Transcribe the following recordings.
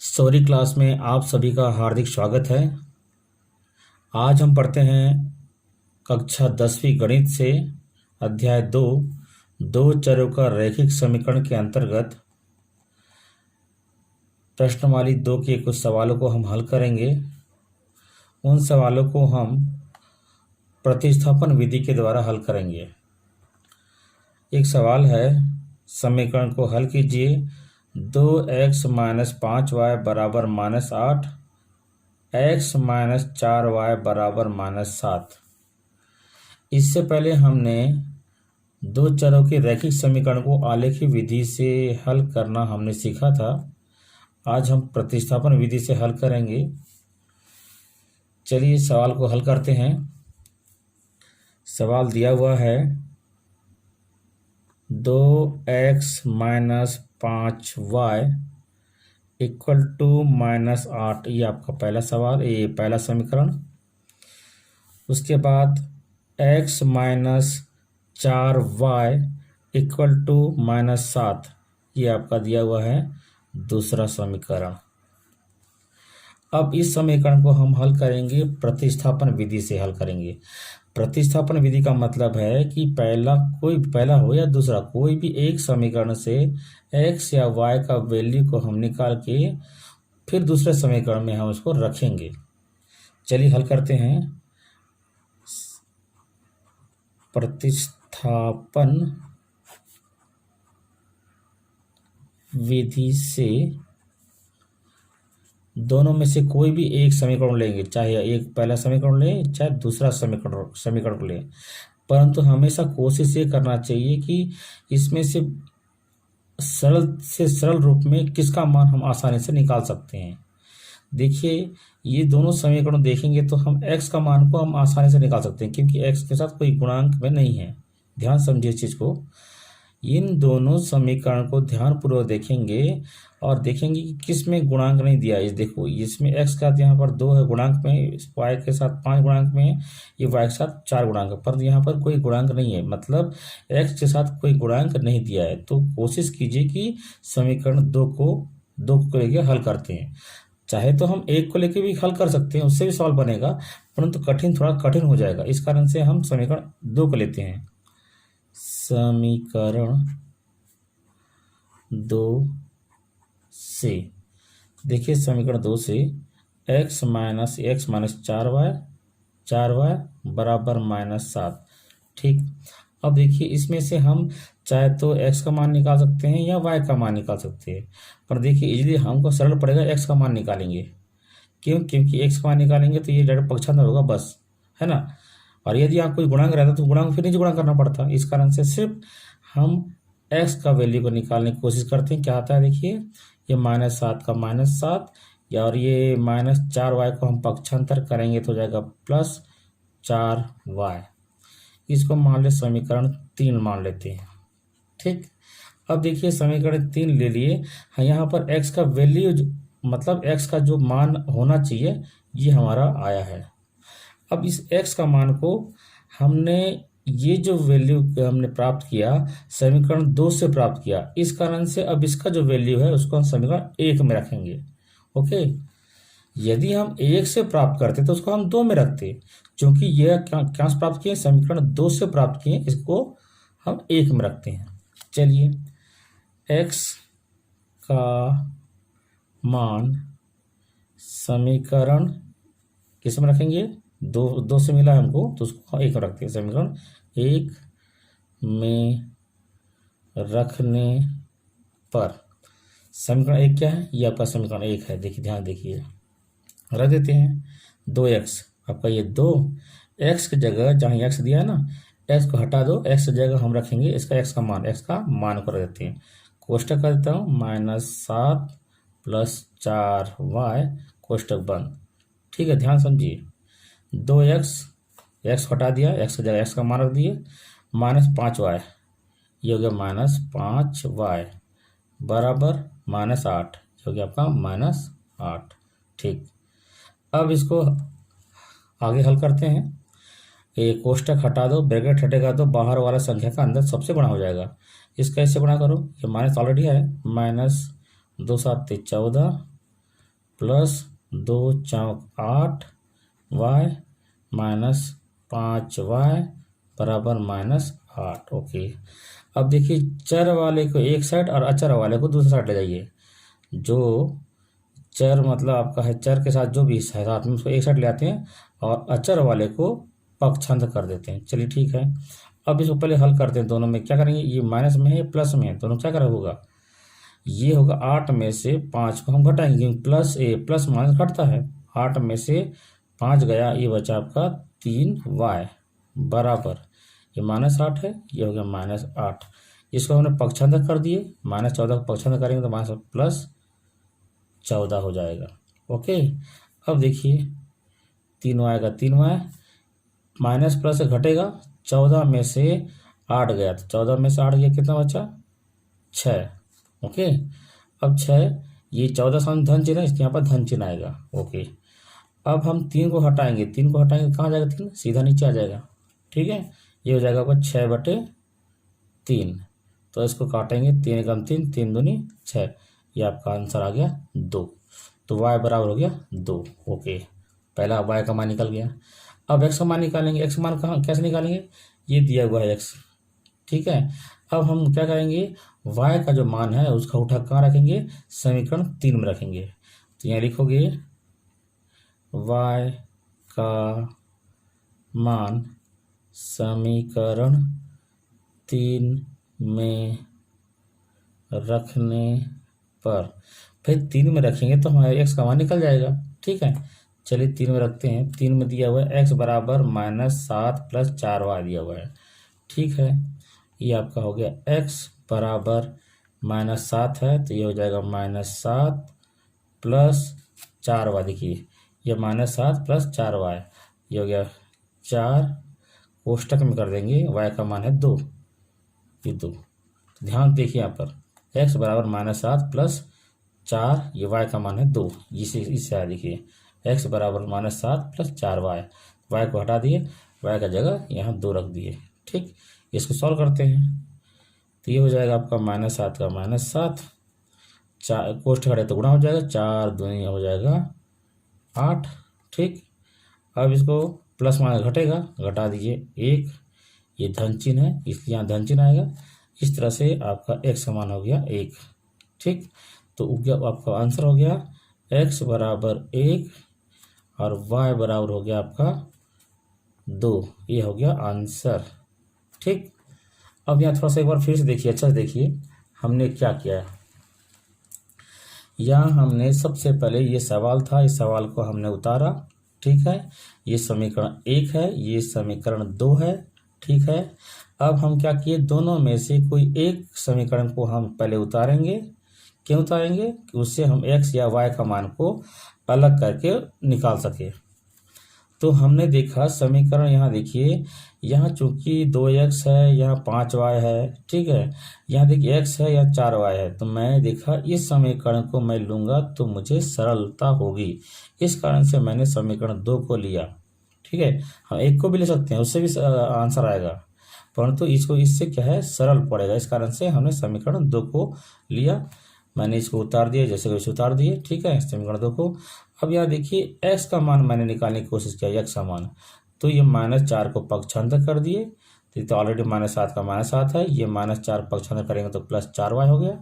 Sorry class में आप सभी का हार्दिक स्वागत है। आज हम पढ़ते हैं कक्षा 10वीं गणित से अध्याय 2 दो चरों का रैखिक समीकरण के अंतर्गत प्रश्नमाली 2 के कुछ सवालों को हम हल करेंगे। उन सवालों को हम प्रतिस्थापन विधि के द्वारा हल करेंगे। एक सवाल है, समीकरण को हल कीजिए। 2x - 5y बराबर -8, x - 4y बराबर -7। इससे पहले हमने दो चरों के रैखिक समीकरण को आलेखी विधि से हल करना हमने सीखा था। आज हम प्रतिस्थापन विधि से हल करेंगे। चलिए सवाल को हल करते हैं। सवाल दिया हुआ है 2x - 5y इक्वल टू -8। ये आपका पहला सवाल, ये पहला समीकरण। उसके बाद x - 4y इक्वल टू -7, ये आपका दिया हुआ है दूसरा समीकरण। अब इस समीकरण को हम हल करेंगे, प्रतिस्थापन विधि से हल करेंगे। प्रतिस्थापन विधि का मतलब है कि पहला हो या दूसरा, कोई भी एक समीकरण से x या y का वैल्यू को हम निकाल के फिर दूसरे समीकरण में हम उसको रखेंगे। चलिए हल करते हैं। प्रतिस्थापन विधि से दोनों में से कोई भी एक समीकरण लेंगे, चाहे एक पहला समीकरण लें चाहे दूसरा समीकरण को लें, परंतु हमेशा कोशिश ये करना चाहिए कि इसमें से सरल रूप में किसका मान हम आसानी से निकाल सकते हैं। देखिए, ये दोनों समीकरण देखेंगे तो हम x का मान को हम आसानी से निकाल सकते हैं, क्योंकि x के साथ कोई गुणांक में नहीं है। ध्यान समझिए इस चीज़ को। इन दोनों समीकरण को ध्यानपूर्वक देखेंगे और देखेंगे कि किस में गुणांक नहीं दिया है। देखो, इसमें x का यहाँ पर 2 है गुणांक में, y के साथ 5 गुणांक में है, ये y के साथ 4 गुणांक है, पर यहाँ पर कोई गुणांक नहीं है, मतलब x के साथ कोई गुणांक नहीं दिया है। तो कोशिश कीजिए कि समीकरण दो को लेकर हल करते हैं। चाहे तो हम एक को लेकर भी हल कर सकते हैं, उससे भी सवाल बनेगा, परंतु थोड़ा कठिन हो जाएगा। इस कारण से हम समीकरण 2 को लेते हैं। समीकरण 2 से देखिए, समीकरण 2 से x - 4y बराबर -7। ठीक, अब देखिए, इसमें से हम चाहे तो x का मान निकाल सकते हैं या y का मान निकाल सकते हैं, पर देखिए इजीली हमको सरल पड़ेगा x का मान निकालेंगे। क्योंकि x का मान निकालेंगे तो ये डायरेक्ट पक्षांतर होगा, बस, है ना। और यदि यहाँ कोई गुणांक रहता तो गुणांक फिर नीचे गुणा करना पड़ता। इस कारण से सिर्फ हम x का वैल्यू को निकालने की कोशिश करते हैं। क्या आता है, देखिए, ये -7 का -7, या और ये -4y को हम पक्षांतर करेंगे तो हो जाएगा +4y। इसको मान ले समीकरण 3 मान लेते हैं। ठीक, अब देखिए समीकरण 3 ले लिए। हाँ, यहाँ पर x का वैल्यू मतलब x का जो मान होना चाहिए ये हमारा आया है। अब इस x का मान को हमने, ये जो वैल्यू हमने प्राप्त किया समीकरण 2 से प्राप्त किया, इस कारण से अब इसका जो वैल्यू है उसको हम समीकरण 1 में रखेंगे। ओके, यदि हम 1 से प्राप्त करते तो उसको हम 2 में रखते, क्योंकि यह क्या से प्राप्त किए, समीकरण 2 से प्राप्त किए, इसको हम 1 में रखते हैं। चलिए, x का मान समीकरण किस में रखेंगे, 2 से मिला हमको तो उसको 1 में रखते हैं। समीकरण 1 में रखने पर समीकरण 1 क्या है, ये आपका समीकरण 1 है। देखिए, ध्यान देखिए, रख देते हैं 2x। आपका ये 2x की जगह जहाँ x दिया है ना, x को हटा दो, x की जगह हम रखेंगे इसका x का मान को रख देते हैं। कोष्टक कर देता हूँ, -7 + 4y कोष्टक बंद। ठीक है, ध्यान समझिए। 2x हटा दिया, x की जगह x का मान रख दिए, -5y, ये हो गया -5y बराबर -8, हो गया आपका -8। ठीक, अब इसको आगे हल करते हैं। ये कोष्टक हटा दो, ब्रैकेट हटेगा तो बाहर वाला संख्या का अंदर सबसे गुणा हो जाएगा। इसका इससे गुणा करो, ये माइनस ऑलरेडी है, -2 × 7 = 14 प्लस 2×8y माइनस 5y बराबर -8। ओके, अब देखिए चर वाले को एक साइड और अचर वाले को दूसरी साइड ले जाइए। जो चर मतलब आपका है, चर के साथ जो भी हिस्सा है साथ में उसको एक साइड ले आते हैं और अचर वाले को पक्षांतर कर देते हैं। चलिए ठीक है, अब इसको पहले हल करते हैं। दोनों में क्या करेंगे, ये माइनस में है प्लस में है, दोनों क्या करें होगा, ये होगा 8 में से 5 को हम घटाएंगे क्योंकि प्लस माइनस घटता है। 8 में से 5 गया, ये बचा आपका 3y बराबर, ये -8 है, ये हो गया -8। इसको हमने पक्षांतर कर दिए, -14 को पक्षांतर करेंगे तो -+14 हो जाएगा। ओके, अब देखिए 3y का 3y माइनस प्लस से घटेगा, 14 में से 8 गया तो 14 में से 8 गया, कितना बचा 6। ओके, अब 6, ये 14 सामने धन चिन्ह है, इसके यहाँ पर धन चिन्ह आएगा। ओके, अब हम 3 को हटाएंगे, 3 को हटाएंगे कहाँ जाएगा, 3 सीधा नीचे आ जाएगा। ठीक है, ये हो जाएगा आपका 6/3। तो इसको काटेंगे, 3 × 3 3 दूनी 6, ये आपका आंसर आ गया 2। तो y बराबर हो गया 2। ओके, पहला y का मान निकल गया। अब x का मान निकालेंगे। x का मान कहाँ कैसे निकालेंगे, ये दिया हुआ है x। ठीक है, अब हम क्या करेंगे, y का जो मान है उसका उठा कहाँ रखेंगे, समीकरण 3 में रखेंगे। तो यहाँ लिखोगे y का मान समीकरण 3 में रखने पर, फिर 3 में रखेंगे तो हमारे x का मान निकल जाएगा। ठीक है, चलिए 3 में रखते हैं। 3 में दिया हुआ है x बराबर -7 + 4y दिया हुआ है। ठीक है, ये आपका हो गया x बराबर -7 है, तो ये हो जाएगा -7 + 4y। देखिए ये -7 + 4y, ये हो गया 4, कोष्टक में कर देंगे, y का मान है 2, ये 2। ध्यान देखिए यहाँ पर x बराबर -7 + 4, ये y का मान है 2। इससे आया, देखिए x बराबर -7 + 4y, y को हटा दिए, y का जगह यहाँ 2 रख दिए। ठीक, इसको सॉल्व करते हैं तो ये हो जाएगा आपका -7 का -7, 4 कोष्टक हटे तो गुणा हो जाएगा, 4 दूनी हो जाएगा 8। ठीक, अब इसको प्लस माइनस घटेगा, घटा दीजिए 1, ये धन चिन्ह है इसलिए यहाँ धन चिन्ह आएगा। इस तरह से आपका x का मान हो गया 1। ठीक, तो आपका आंसर हो गया x बराबर 1 और y बराबर हो गया आपका 2, ये हो गया आंसर। ठीक, अब यहाँ थोड़ा सा एक बार फिर से देखिए, अच्छा से देखिए हमने क्या किया है। यहाँ हमने सबसे पहले ये सवाल था, इस सवाल को हमने उतारा। ठीक है, ये समीकरण 1 है, ये समीकरण 2 है। ठीक है, अब हम क्या किए, दोनों में से कोई एक समीकरण को हम पहले उतारेंगे। क्यों उतारेंगे, कि उससे हम x या y का मान को अलग करके निकाल सके। तो हमने देखा समीकरण, यहाँ देखिए, यहाँ चूंकि 2x है, यहाँ 5y है। ठीक है, यहाँ देखिए x है, यहाँ 4y है, तो मैं देखा इस समीकरण को मैं लूंगा तो मुझे सरलता होगी, इस कारण से मैंने समीकरण 2 को लिया। ठीक है, हम 1 को भी ले सकते हैं, उससे भी आंसर आएगा, परंतु इसको इससे क्या है, सरल पड़ेगा, इस कारण से हमने समीकरण 2 को लिया। मैंने इसको उतार दिया, जैसे वैसे उतार दिए। ठीक है, समीकरण 2 को। अब यहाँ देखिए x का मान मैंने निकालने की कोशिश किया, x का मान, तो ये -4 को पक्षांतर कर दिए, तो ऑलरेडी -7 का -7 है, ये -4 पक्षांतर करेंगे तो +4y हो गया।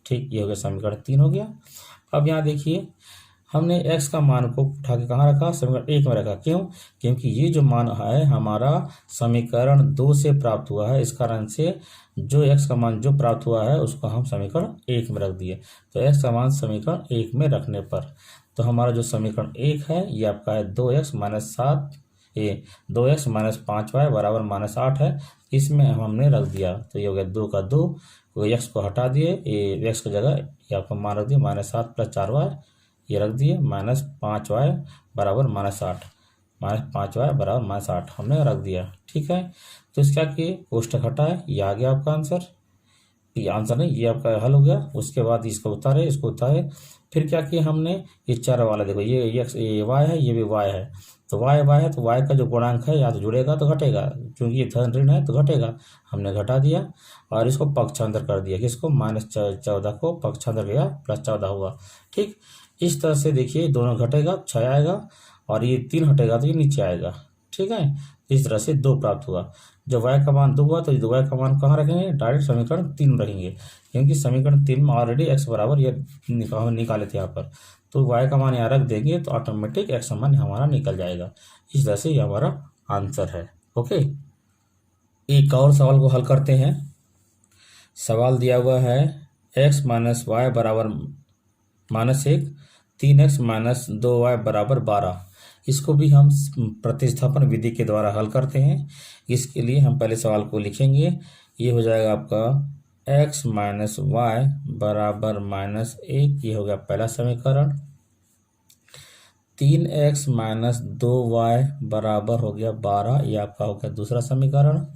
ठीक, ये हो गया समीकरण 3 हो गया। अब यहाँ देखिए हमने x का मान को उठा के कहाँ रखा, समीकरण 1 में रखा। क्यों, क्योंकि ये जो मान है हमारा समीकरण 2 से प्राप्त हुआ है, इस कारण से जो x का मान जो प्राप्त हुआ है उसको हम समीकरण 1 में रख दिए। तो x का मान समीकरण 1 में रखने पर, तो हमारा जो समीकरण 1 है ये आपका है 2x - 5y बराबर -8 है, इसमें हमने रख दिया। तो ये हो गया 2 का 2, x को हटा दिए, ये x की जगह ये आपका मान रख दिया -7 + 4y, ये रख दिए, -5y बराबर -8, -5y बराबर -8 हमने रख दिया। ठीक है, तो इसका किए, कोष्टक हटाए, ये आ गया आपका आंसर। ये आंसर नहीं, ये आपका हल हो गया। उसके बाद इसको उतारे, इसको उतारे, फिर क्या किया हमने, ये चार वाला देखो, ये y है, ये भी y है, तो y है, तो y का जो गुणांक है या तो जुड़ेगा तो घटेगा, क्योंकि ये धन ऋण है तो घटेगा, हमने घटा दिया और इसको पक्षांतर कर दिया, किसको, -14 को पक्षांतर किया, +14 हुआ। ठीक, इस तरह से देखिए दोनों घटेगा 6 आएगा और ये 3 हटेगा तो ये नीचे आएगा। ठीक है, इस तरह से 2 प्राप्त हुआ। जब y का मान 2 हुआ तो y का मान कहाँ रखेंगे, डायरेक्ट समीकरण 3 में रखेंगे, क्योंकि समीकरण 3 में ऑलरेडी x बराबर ये निकाले थे यहाँ पर, तो y का मान यहाँ रख देंगे तो ऑटोमेटिक x का मान हमारा निकल जाएगा। इस तरह से ये हमारा आंसर है। ओके, एक और सवाल को हल करते हैं। सवाल दिया हुआ है x माइनस वाई बराबर -1, 3x माइनस 2y बराबर 12। इसको भी हम प्रतिस्थापन विधि के द्वारा हल करते हैं। इसके लिए हम पहले सवाल को लिखेंगे। ये हो जाएगा आपका x माइनस वाई बराबर -1, ये हो गया पहला समीकरण। 3x माइनस 2y बराबर हो गया 12, ये आपका हो गया दूसरा समीकरण।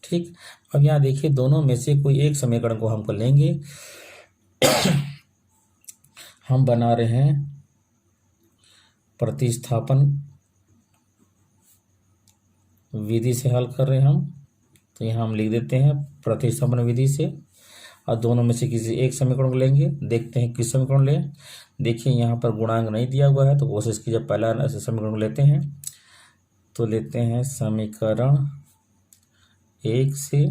ठीक, अब यहाँ देखिए दोनों में से कोई एक समीकरण को हमको लेंगे। हम बना रहे हैं प्रतिस्थापन विधि से हल कर रहे हैं हम, तो यहाँ हम लिख देते हैं प्रतिस्थापन विधि से, और दोनों में से किसी एक समीकरण को लेंगे। देखते हैं किस समीकरण लें। देखिए यहाँ पर गुणांक नहीं दिया हुआ है, तो कोशिश कीजिए पहला समीकरण को लेते हैं, तो लेते हैं समीकरण 1 से।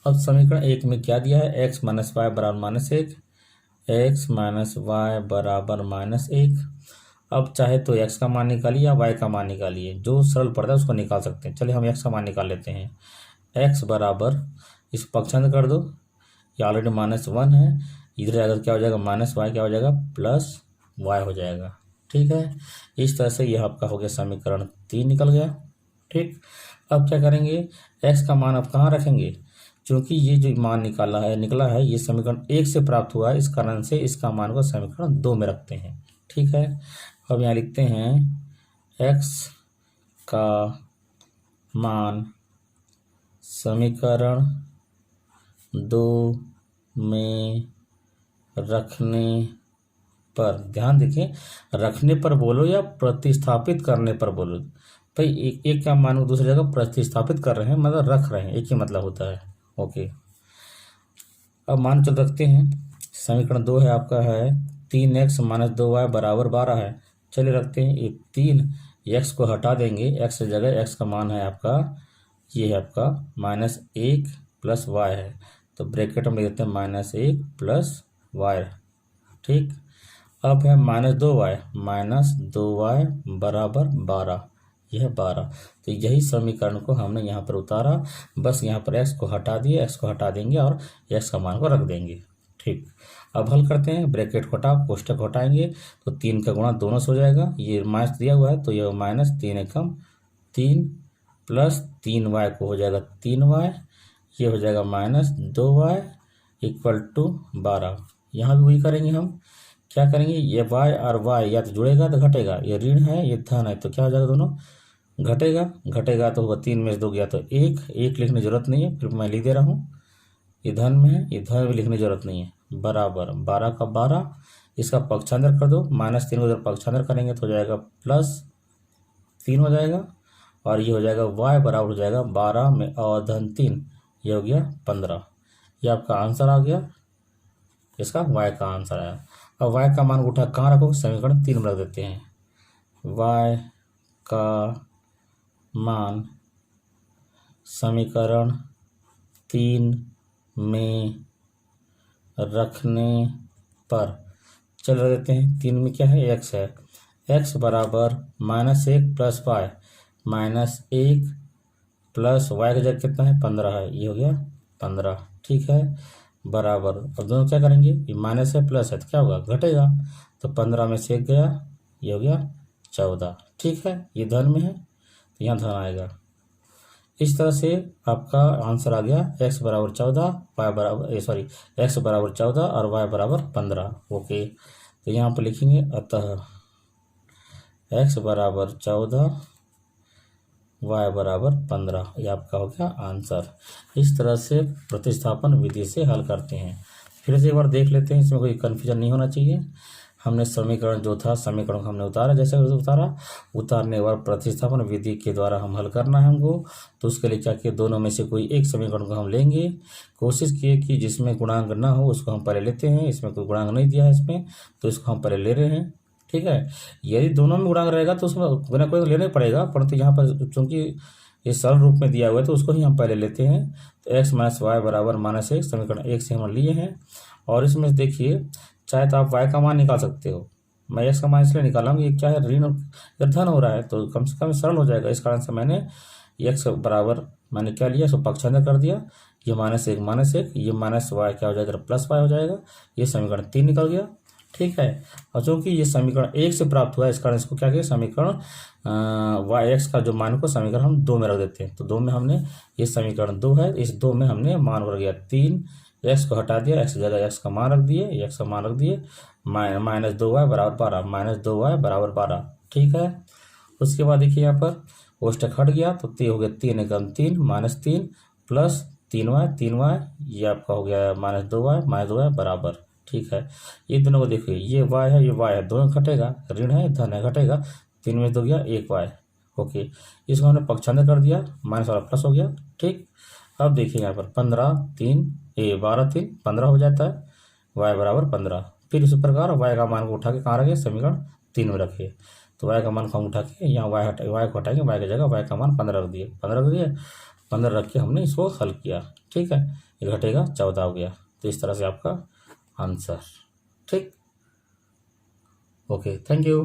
अब समीकरण 1 में क्या दिया है, x माइनस वाई बराबर -1, x माइनस वाई बराबर -1। अब चाहे तो x का मान निकालिए या y का मान निकालिए, जो सरल पड़ता है उसको निकाल सकते हैं। चलिए हम x का मान निकाल लेते हैं। x बराबर, इस पक्षांतर कर दो, ये ऑलरेडी -1 है, इधर अगर क्या हो जाएगा -y, क्या हो जाएगा +y हो जाएगा। ठीक है, इस तरह से यह आपका हो गया समीकरण 3 निकल गया। ठीक, अब क्या करेंगे, x का मान अब कहाँ रखेंगे, क्योंकि ये जो मान निकला है ये समीकरण 1 से प्राप्त हुआ है, इस कारण से इसका मान को समीकरण 2 में रखते हैं। ठीक है, अब यहाँ लिखते हैं x का मान समीकरण 2 में रखने पर, ध्यान देखें, रखने पर बोलो या प्रतिस्थापित करने पर बोलो। भाई एक का मान को दूसरी जगह प्रतिस्थापित कर रहे हैं, मतलब रख रहे हैं, एक ही मतलब होता है। ओके, अब मान चल रखते हैं। समीकरण 2 है आपका है 3x माइनस 2y बराबर 12 है। चलिए रखते हैं, ये 3x को हटा देंगे, x की जगह x का मान है आपका, ये है आपका -1 प्लस y है, तो ब्रैकेट में देते हैं -1 प्लस y। ठीक, अब है -2y बराबर 12, यह 12, तो यही समीकरण को हमने यहाँ पर उतारा। बस यहाँ पर x को हटा दिए, x को हटा देंगे और x का मान को रख देंगे। ठीक, अब हल करते हैं, ब्रैकेट को हटा, कोष्टक हटाएंगे तो 3 का गुणा दोनों से हो जाएगा। ये माइनस दिया हुआ है तो ये -3 एकम 3 प्लस 3y को हो जाएगा 3y, ये हो जाएगा -2y इक्वल टू 12। यहाँ भी वही करेंगे, हम क्या करेंगे, ये y और y या तो जुड़ेगा तो घटेगा, ये ऋण है ये धन है, तो क्या हो जाएगा, दोनों घटेगा तो होगा 3 में से 2 गया तो 1 लिखने की जरूरत नहीं है, फिर मैं लिख दे रहा हूँ, ये धन में है, ये धन में लिखने की जरूरत नहीं है। बराबर 12 का 12, इसका पक्षांतर कर दो, -3 को उधर पक्षांतर करेंगे तो हो जाएगा +3 हो जाएगा, और ये हो जाएगा y बराबर हो जाएगा 12 में और धन 3, ये हो गया 15। ये आपका आंसर आ गया, इसका y का आंसर आया। अब y का मान उठा कहाँ रखो, समीकरण 3 में रख देते हैं। y का मान समीकरण 3 में रखने पर, चल रख देते हैं, 3 में क्या है, x है, x बराबर -1 प्लस y, -1 प्लस y का जगह कितना है 15 है, ये हो गया 15। ठीक है, बराबर, अब दोनों क्या करेंगे, ये माइनस है प्लस है तो क्या होगा, घटेगा, तो 15 में से 1 गया, ये हो गया 14। ठीक है, ये धन में है तो यहाँ धन आएगा। इस तरह से आपका आंसर आ गया x बराबर 14, y बराबर x बराबर 14 और y बराबर 15। ओके, तो यहाँ पर लिखेंगे अतः x बराबर 14, y बराबर 15, ये आपका हो गया आंसर। इस तरह से प्रतिस्थापन विधि से हल करते हैं। फिर से एक बार देख लेते हैं, इसमें कोई कन्फ्यूजन नहीं होना चाहिए। हमने समीकरण जो था समीकरण को हमने उतारा, जैसे उतारा, उतारने के बाद प्रतिस्थापन विधि के द्वारा हम हल करना है हमको। तो उसके लिए क्या किया, दोनों में से कोई एक समीकरण को हम लेंगे, कोशिश किए कि जिसमें गुणांक ना हो उसको हम पहले लेते हैं। इसमें कोई गुणांक नहीं दिया है इसमें, तो इसको हम पहले ले रहे हैं, ठीक है। यदि दोनों में गुणांक रहेगा तो उसमें कोई ना कोई तो लेना ही पड़ेगा, परंतु यहाँ पर चूंकि ये सरल रूप में दिया हुआ है तो उसको ही हम पहले लेते हैं। तो x माइनस वाई बराबर -1 समीकरण 1 से हम लिए हैं। और इसमें देखिए, चाहे तो आप y का मान निकाल सकते हो, मैं x का मान इसलिए निकाला हूँ, ये क्या है, ऋण और धन हो रहा है तो कम से कम सरल हो जाएगा। इस कारण से मैंने x बराबर मैंने क्या लिया, इसको पक्षांतर कर दिया, ये -1 ये माइनस वाई क्या हो जाएगा, प्लस वाई हो जाएगा। ये समीकरण 3 निकल गया, ठीक है। और चूंकि ये समीकरण 1 से प्राप्त हुआ है, इस कारण इसको क्या किया, समीकरण y(x) का जो मान को समीकरण हम 2 में रख देते हैं। तो 2 में हमने, ये समीकरण 2 है, इस 2 में हमने मान रख दिया 3, x को हटा दिया, x की जगह x का मान रख दिए, x का मान रख दिए, -2y बराबर 12, -2y बराबर 12, ठीक है। उसके बाद देखिए यहाँ पर कोष्टक हट गया तो हो गया 3 एकम 3 -3 प्लस 3y, ये आपका हो गया -2y बराबर, ठीक है। ये दोनों को देखिए, ये y है, ये y है, दोनों घटेगा, ऋण है धन है, घटेगा, 3 में 2 गया 1y, ओके। इसको हमने पक्षांतर कर दिया, माइनस वाला प्लस हो गया, ठीक। अब देखिए यहाँ पर 12 3 15 हो जाता है, y बराबर 15। फिर इसी प्रकार y का मान को उठा के कहाँ रखे, समीकरण 3 में रखिए। तो y का मान को हम उठा के यहाँ y को हटाएंगे, y की जगह y का मान 15 रख दिए, 15 रख के हमने इसको हल किया, ठीक है। ये घटेगा 14 हो गया। तो इस तरह से आपका आंसर, ठीक, ओके, थैंक यू।